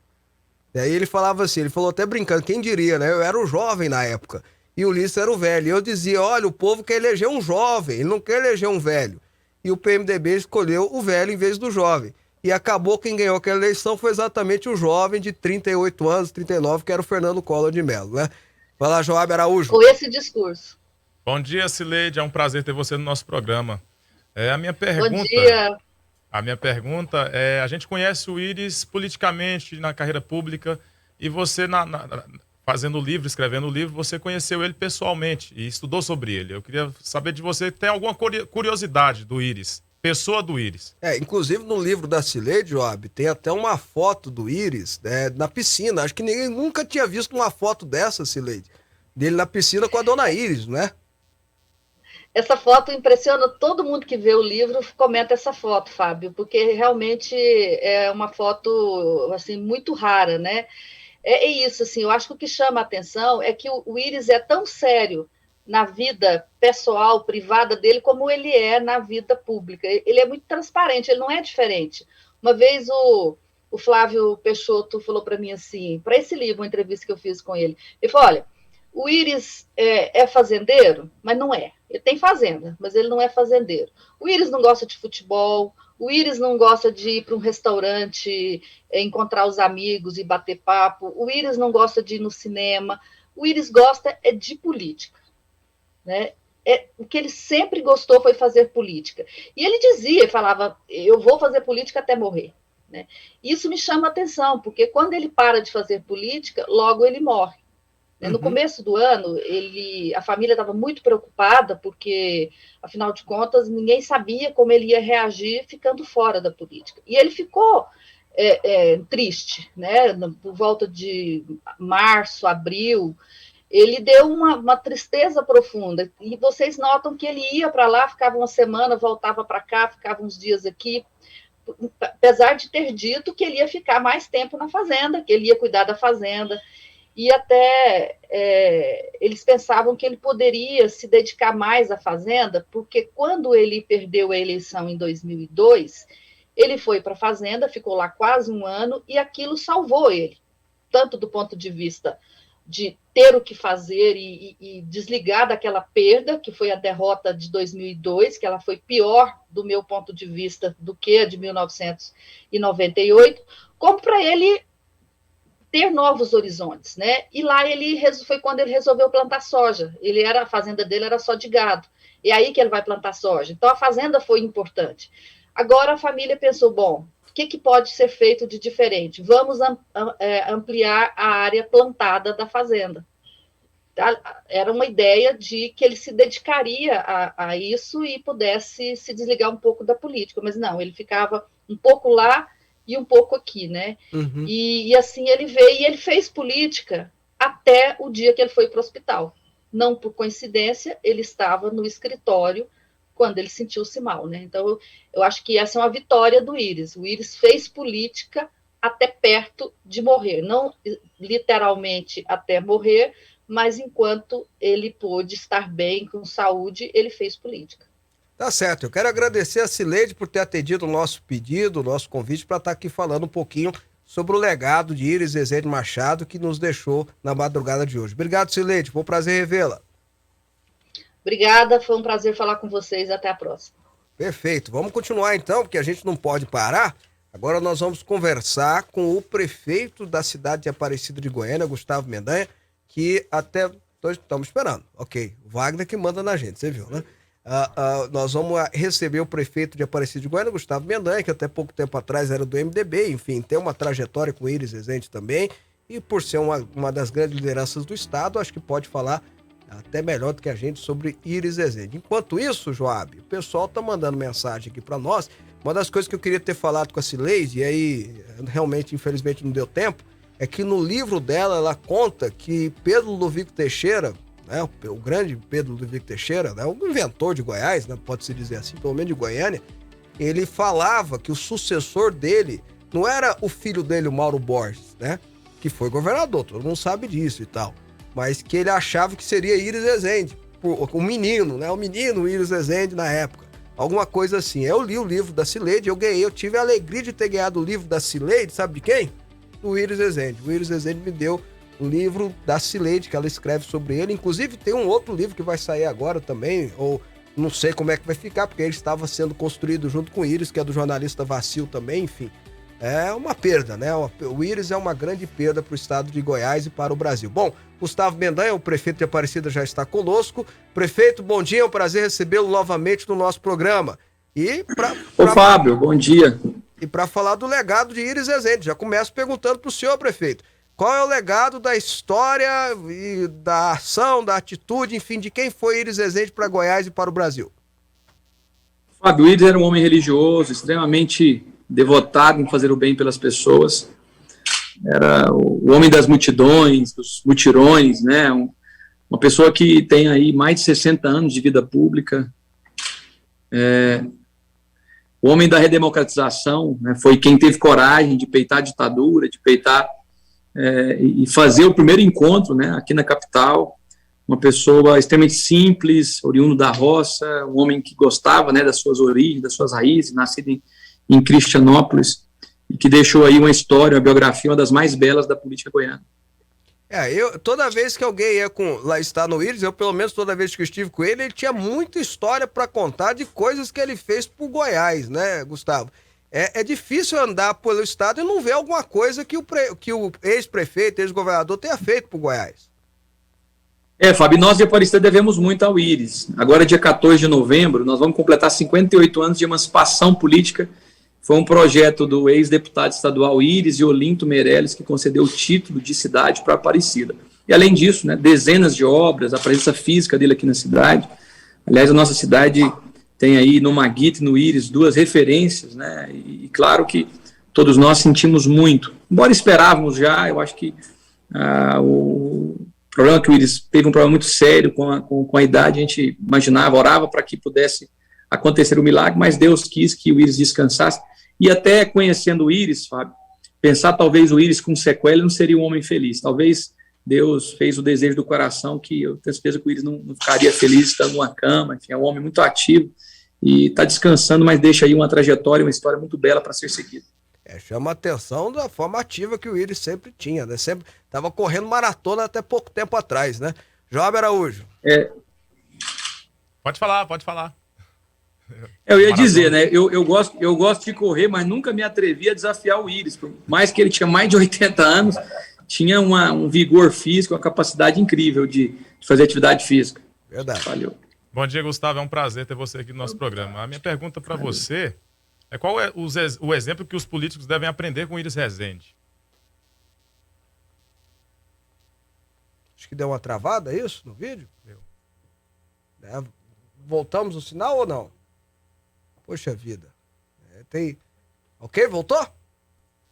Speaker 1: E aí ele falava assim, ele falou até brincando, quem diria, né, eu era o jovem na época, e o Ulisses era o velho. E eu dizia, olha, o povo quer eleger um jovem, ele não quer eleger um velho. E o PMDB escolheu o velho em vez do jovem. E acabou quem ganhou aquela eleição foi exatamente o jovem de 38 anos, 39, que era o Fernando Collor de Mello, né? Vai lá, Joab Araújo.
Speaker 6: Com esse discurso.
Speaker 3: Bom dia, Cileide, é um prazer ter você no nosso programa. A minha pergunta...
Speaker 6: Bom dia.
Speaker 3: A minha pergunta é, a gente conhece o Íris politicamente na carreira pública e você, fazendo o livro, escrevendo o livro, você conheceu ele pessoalmente e estudou sobre ele. Eu queria saber de você, tem alguma curiosidade do Íris, pessoa do Íris?
Speaker 1: Inclusive no livro da Cileide, Joab, tem até uma foto do Íris na piscina. Acho que ninguém nunca tinha visto uma foto dessa, Cileide, dele na piscina com a dona Íris, né?
Speaker 6: Essa foto impressiona todo mundo que vê o livro, comenta essa foto, Fábio, porque realmente é uma foto assim, muito rara, né? É isso, assim, eu acho que o que chama a atenção é que o Íris é tão sério na vida pessoal, privada dele, como ele é na vida pública. Ele é muito transparente, ele não é diferente. Uma vez o Flávio Peixoto falou para mim assim, para esse livro, uma entrevista que eu fiz com ele falou, olha, o Íris é fazendeiro, mas não é. Ele tem fazenda, mas ele não é fazendeiro. O Íris não gosta de futebol, o Íris não gosta de ir para um restaurante, encontrar os amigos e bater papo, o Íris não gosta de ir no cinema, o Íris gosta de política. Né? O que ele sempre gostou foi fazer política. E ele falava, eu vou fazer política até morrer. Né? Isso me chama a atenção, porque quando ele para de fazer política, logo ele morre. No começo do ano, a família estava muito preocupada, porque, afinal de contas, ninguém sabia como ele ia reagir ficando fora da política. E ele ficou triste, né? Por volta de março, abril, ele deu uma tristeza profunda. E vocês notam que ele ia para lá, ficava uma semana, voltava para cá, ficava uns dias aqui, apesar de ter dito que ele ia ficar mais tempo na fazenda, que ele ia cuidar da fazenda. E até eles pensavam que ele poderia se dedicar mais à fazenda, porque quando ele perdeu a eleição em 2002, ele foi para a fazenda, ficou lá quase um ano, e aquilo salvou ele, tanto do ponto de vista de ter o que fazer e desligar daquela perda, que foi a derrota de 2002, que ela foi pior, do meu ponto de vista, do que a de 1998, como para ele ter novos horizontes, né? E lá foi quando ele resolveu plantar soja. A fazenda dele era só de gado. E aí que ele vai plantar soja. Então a fazenda foi importante. Agora a família pensou, bom, que pode ser feito de diferente? Vamos ampliar a área plantada da fazenda. Era uma ideia de que ele se dedicaria a isso e pudesse se desligar um pouco da política, mas não, ele ficava um pouco lá e um pouco aqui, né?
Speaker 1: Uhum.
Speaker 6: E assim ele veio e ele fez política até o dia que ele foi para o hospital. Não por coincidência, ele estava no escritório quando ele sentiu-se mal, né? Então, eu acho que essa é uma vitória do Íris. O Íris fez política até perto de morrer, não literalmente até morrer, mas enquanto ele pôde estar bem, com saúde, ele fez política.
Speaker 1: Tá certo. Eu quero agradecer a Cileide por ter atendido o nosso pedido, o nosso convite para estar aqui falando um pouquinho sobre o legado de Íris Rezende Machado que nos deixou na madrugada de hoje. Obrigado, Cileide. Foi um prazer revê-la.
Speaker 6: Obrigada, foi um prazer falar com vocês. Até a próxima.
Speaker 1: Perfeito. Vamos continuar então, porque a gente não pode parar. Agora nós vamos conversar com o prefeito da cidade de Aparecida de Goiânia, Gustavo Mendanha, que até estamos esperando. Ok, o Wagner que manda na gente, você viu, né? Nós vamos receber o prefeito de Aparecida de Goiânia, Gustavo Mendanha, que até pouco tempo atrás era do MDB, enfim, tem uma trajetória com Íris Rezende também, e por ser uma das grandes lideranças do estado, acho que pode falar até melhor do que a gente sobre Íris Rezende. Enquanto isso, Joab, o pessoal tá mandando mensagem aqui para nós. Uma das coisas que eu queria ter falado com a Cileide, e aí realmente, infelizmente, não deu tempo, é que no livro dela, ela conta que Pedro Ludovico Teixeira, né, o grande Pedro Ludovico Teixeira, né, o inventor de Goiás, né, pode-se dizer assim, pelo menos de Goiânia, ele falava que o sucessor dele não era o filho dele, o Mauro Borges, né, que foi governador, todo mundo sabe disso e tal, mas que ele achava que seria Íris Rezende, o menino, né, o menino Íris Rezende na época, alguma coisa assim. Eu li o livro da Cileide, eu tive a alegria de ter ganhado o livro da Cileide, sabe de quem? Do Íris Rezende. O Íris Rezende me deu o livro da Cileide, que ela escreve sobre ele. Inclusive, tem um outro livro que vai sair agora também, ou não sei como é que vai ficar, porque ele estava sendo construído junto com o Íris, que é do jornalista Vacil também, enfim. É uma perda, né? O Íris é uma grande perda para o estado de Goiás e para o Brasil. Bom, Gustavo Mendanha, o prefeito de Aparecida, já está conosco. Prefeito, bom dia, é um prazer recebê-lo novamente no nosso programa.
Speaker 7: Ô Fábio, bom dia.
Speaker 1: E para falar do legado de Íris Rezende, já começo perguntando para o senhor, prefeito, qual é o legado da história e da ação, da atitude, enfim, de quem foi Íris Rezende para Goiás e para o Brasil?
Speaker 7: Fábio, Íris era um homem religioso, extremamente devotado em fazer o bem pelas pessoas. Era o homem das multidões, dos mutirões, né? Uma pessoa que tem aí mais de 60 anos de vida pública. O homem da redemocratização, né? Foi quem teve coragem de peitar a ditadura, de peitar e fazer o primeiro encontro, né, aqui na capital. Uma pessoa extremamente simples, oriundo da roça, um homem que gostava, né, das suas origens, das suas raízes, nascido em Cristianópolis, e que deixou aí uma história, uma biografia, uma das mais belas da política goiana.
Speaker 1: Toda vez que alguém ia lá estar no Íris, eu pelo menos toda vez que eu estive com ele tinha muita história para contar de coisas que ele fez por Goiás, né, Gustavo? É difícil andar pelo estado e não ver alguma coisa que o ex-prefeito, ex-governador tenha feito por Goiás.
Speaker 7: Fábio, nós de Aparecida devemos muito ao Íris. Agora, dia 14 de novembro, nós vamos completar 58 anos de emancipação política. Foi um projeto do ex-deputado estadual Íris e Olinto Meirelles que concedeu o título de cidade para Aparecida. E, além disso, né, dezenas de obras, a presença física dele aqui na cidade. Aliás, a nossa cidade tem aí no Maguito e no Íris 2 referências, né, e claro que todos nós sentimos muito. Embora esperávamos já, eu acho que o problema é que o Íris teve um problema muito sério com a idade, a gente imaginava, orava para que pudesse acontecer o milagre, mas Deus quis que o Íris descansasse. E até conhecendo o Íris, Fábio, pensar talvez o Íris com sequela não seria um homem feliz. Talvez Deus fez o desejo do coração que eu tenho certeza que o Íris não ficaria feliz estando numa cama. Enfim, é um homem muito ativo e está descansando, mas deixa aí uma trajetória, uma história muito bela para ser seguida.
Speaker 1: Chama a atenção da forma ativa que o Íris sempre tinha, né? Sempre estava correndo maratona até pouco tempo atrás, né? Joab Araújo.
Speaker 3: Pode falar.
Speaker 7: Eu ia dizer, né? Eu gosto de correr, mas nunca me atrevi a desafiar o Íris. Por mais que ele tinha mais de 80 anos, tinha um vigor físico, uma capacidade incrível de fazer atividade física.
Speaker 1: Verdade.
Speaker 7: Valeu.
Speaker 3: Bom dia, Gustavo. É um prazer ter você aqui no nosso programa. A minha pergunta para você Qual é o exemplo que os políticos devem aprender com Iris Rezende?
Speaker 1: Acho que deu uma travada, é isso, no vídeo?
Speaker 3: Deu.
Speaker 1: Voltamos o sinal ou não? Poxa vida. Ok, voltou?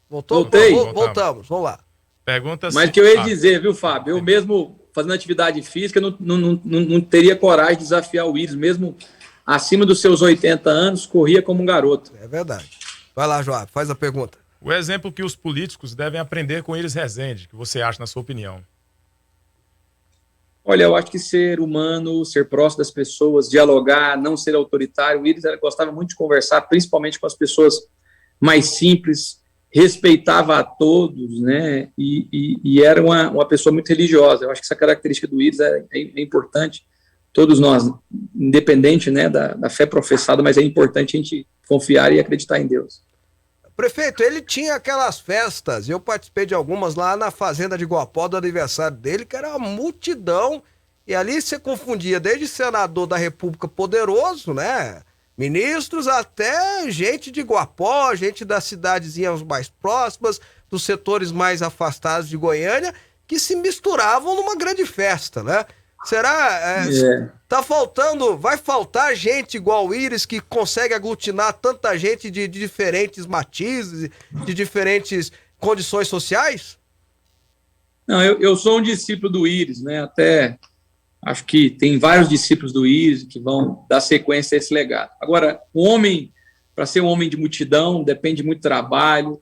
Speaker 7: Voltei.
Speaker 1: Voltamos, vamos lá.
Speaker 3: Pergunta
Speaker 7: Mas o que eu ia dizer, viu, Fábio? Eu mesmo, fazendo atividade física, não teria coragem de desafiar o Iris, mesmo acima dos seus 80 anos, corria como um garoto.
Speaker 1: É verdade. Vai lá, Joab, faz a pergunta.
Speaker 3: O exemplo que os políticos devem aprender com Iris Rezende, que você acha, na sua opinião?
Speaker 7: Olha, eu acho que ser humano, ser próximo das pessoas, dialogar, não ser autoritário. O Iris gostava muito de conversar, principalmente com as pessoas mais simples, respeitava a todos, né? E era uma pessoa muito religiosa. Eu acho que essa característica do Iris é importante. Todos nós, independente, né, da fé professada, mas é importante a gente confiar e acreditar em Deus.
Speaker 1: Prefeito, ele tinha aquelas festas, eu participei de algumas lá na fazenda de Guapó, do aniversário dele, que era uma multidão, e ali você confundia desde senador da República poderoso, né, ministros, até gente de Guapó, gente das cidadezinhas mais próximas, dos setores mais afastados de Goiânia, que se misturavam numa grande festa, né? Será? Tá faltando, vai faltar gente igual o Iris que consegue aglutinar tanta gente de diferentes matizes, de diferentes condições sociais?
Speaker 7: Não, eu sou um discípulo do Iris, né? Até acho que tem vários discípulos do Iris que vão dar sequência a esse legado. Agora, o homem, para ser um homem de multidão, depende muito de trabalho,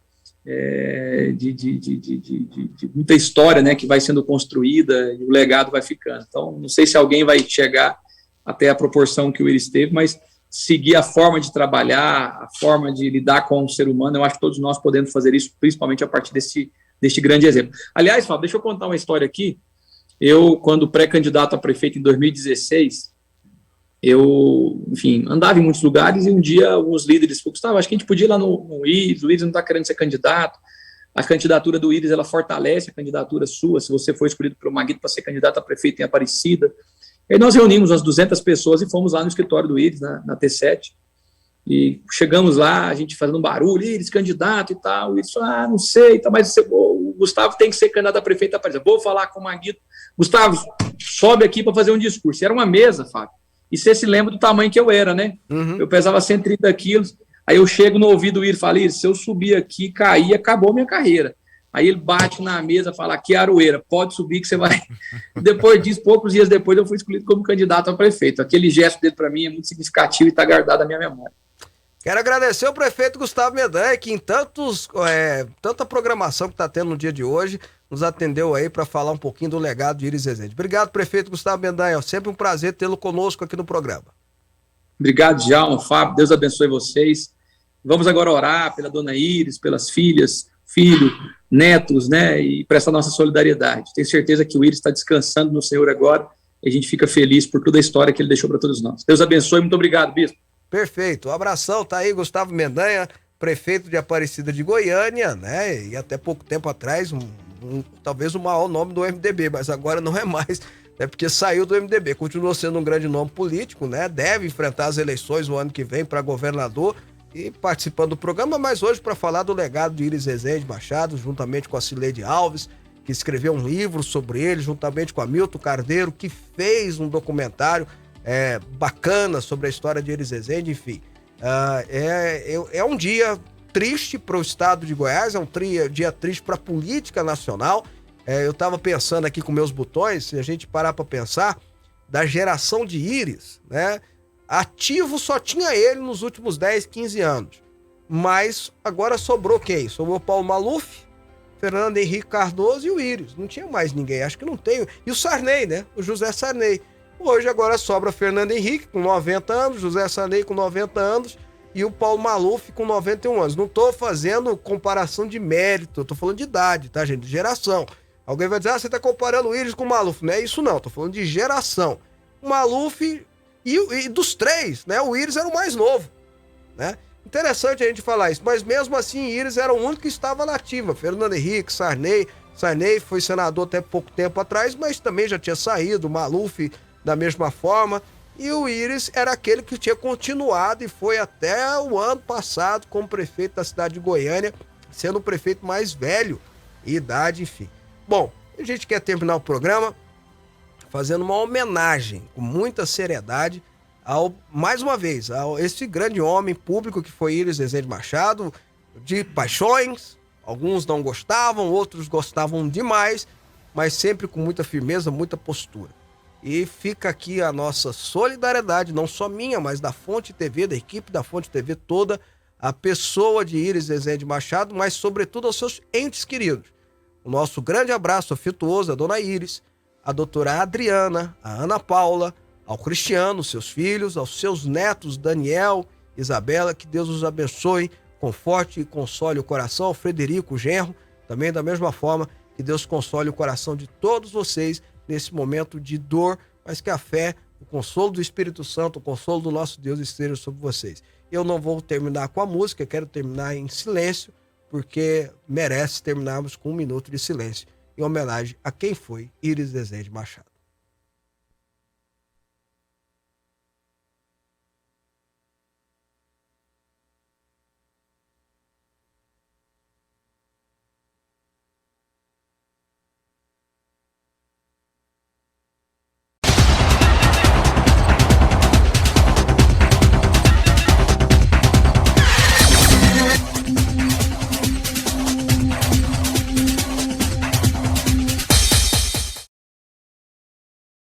Speaker 7: de muita história, né, que vai sendo construída e o legado vai ficando. Então, não sei se alguém vai chegar até a proporção que o Iris teve, mas seguir a forma de trabalhar, a forma de lidar com o ser humano, eu acho que todos nós podemos fazer isso, principalmente a partir deste grande exemplo. Aliás, Fábio, deixa eu contar uma história aqui. Eu, quando pré-candidato a prefeito em 2016, eu, enfim, andava em muitos lugares e um dia alguns líderes falaram, Gustavo, acho que a gente podia ir lá no Iris, o Iris não está querendo ser candidato, a candidatura do Iris, ela fortalece a candidatura sua, se você for escolhido pelo Maguito para ser candidato a prefeito em Aparecida. E aí nós reunimos umas 200 pessoas e fomos lá no escritório do Iris, na T7, e chegamos lá, a gente fazendo um barulho, Iris, candidato e tal, o Iris falou, não sei, tá, mas o Gustavo tem que ser candidato a prefeito em Aparecida, vou falar com o Maguito, Gustavo, sobe aqui para fazer um discurso. E era uma mesa, Fábio. E você se lembra do tamanho que eu era, né? Uhum. Eu pesava 130 quilos. Aí eu chego no ouvido do Iris e falo, Iris, se eu subir aqui, cair, acabou minha carreira. Aí ele bate na mesa e fala, aqui é Aroeira, pode subir que você vai. Depois disso, poucos dias depois, eu fui escolhido como candidato a prefeito. Aquele gesto dele, para mim, é muito significativo e está guardado na minha memória.
Speaker 1: Quero agradecer ao prefeito Gustavo Mendanha, que em tanta programação que está tendo no dia de hoje, nos atendeu aí para falar um pouquinho do legado de Iris Rezende. Obrigado, prefeito Gustavo Mendanha. É sempre um prazer tê-lo conosco aqui no programa.
Speaker 7: Obrigado, Djalma, Fábio. Deus abençoe vocês. Vamos agora orar pela dona Iris, pelas filhas, filho, netos, né? E prestar nossa solidariedade. Tenho certeza que o Iris está descansando no Senhor agora e a gente fica feliz por toda a história que ele deixou para todos nós. Deus abençoe. Muito obrigado, bispo.
Speaker 1: Perfeito. Um abração. Tá aí Gustavo Mendanha, prefeito de Aparecida de Goiânia, né? E até pouco tempo atrás, talvez o maior nome do MDB, mas agora não é mais, né? Porque saiu do MDB, continuou sendo um grande nome político, né? Deve enfrentar as eleições no ano que vem para governador e participando do programa, mas hoje para falar do legado de Iris Rezende Machado, juntamente com a Cileide Alves, que escreveu um livro sobre ele, juntamente com a Hamilton Carneiro, que fez um documentário bacana sobre a história de Iris Rezende, enfim. É um dia triste para o estado de Goiás, é um dia triste para a política nacional. Eu estava pensando aqui com meus botões, se a gente parar para pensar, da geração de Iris, né? Ativo só tinha ele nos últimos 10, 15 anos. Mas agora sobrou quem? Sobrou Paulo Maluf, Fernando Henrique Cardoso e o Iris. Não tinha mais ninguém, acho que não tem. E o Sarney, né? O José Sarney. Hoje agora sobra Fernando Henrique com 90 anos, José Sarney com 90 anos e o Paulo Maluf com 91 anos. Não estou fazendo comparação de mérito, eu estou falando de idade, tá, gente? De geração. Alguém vai dizer, você está comparando o Iris com o Maluf. Não é isso não, estou falando de geração. O Maluf e dos três, né? O Iris era o mais novo, né? Interessante a gente falar isso, mas mesmo assim Iris era o único que estava na ativa. Fernando Henrique, Sarney foi senador até pouco tempo atrás, mas também já tinha saído, o Maluf da mesma forma, E o Íris era aquele que tinha continuado e foi até o ano passado como prefeito da cidade de Goiânia, sendo o prefeito mais velho, idade, enfim. Bom, a gente quer terminar o programa fazendo uma homenagem com muita seriedade mais uma vez, a esse grande homem público que foi Íris Rezende Machado, de paixões, alguns não gostavam, outros gostavam demais, mas sempre com muita firmeza, muita postura. E fica aqui a nossa solidariedade, não só minha, mas da Fonte TV, da equipe da Fonte TV toda, a pessoa de Íris Rezende Machado, mas sobretudo aos seus entes queridos. O nosso grande abraço afetuoso à dona Íris, à doutora Adriana, à Ana Paula, ao Cristiano, seus filhos, aos seus netos Daniel, Isabela, que Deus os abençoe, conforte e console o coração, ao Frederico, o genro, também da mesma forma, que Deus console o coração de todos vocês nesse momento de dor, mas que a fé, o consolo do Espírito Santo, o consolo do nosso Deus esteja sobre vocês. Eu não vou terminar com a música, quero terminar em silêncio, porque merece terminarmos com 1 minuto de silêncio, em homenagem a quem foi Íris Rezende Machado.